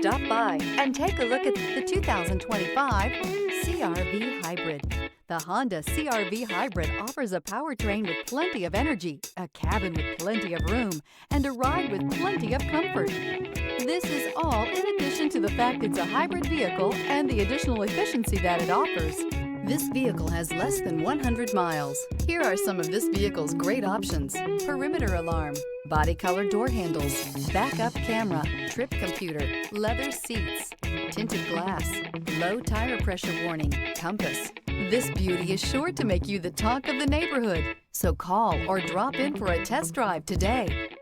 Stop by and take a look at the 2025 CR-V Hybrid. The Honda CR-V Hybrid offers a powertrain with plenty of energy, a cabin with plenty of room, and a ride with plenty of comfort. This is all in addition to the fact it's a hybrid vehicle and the additional efficiency that it offers. This vehicle has less than 100 miles. Here are some of this vehicle's great options: perimeter alarm, body color door handles, backup camera, trip computer, leather seats, tinted glass, low tire pressure warning, compass. This beauty is sure to make you the talk of the neighborhood. So call or drop in for a test drive today.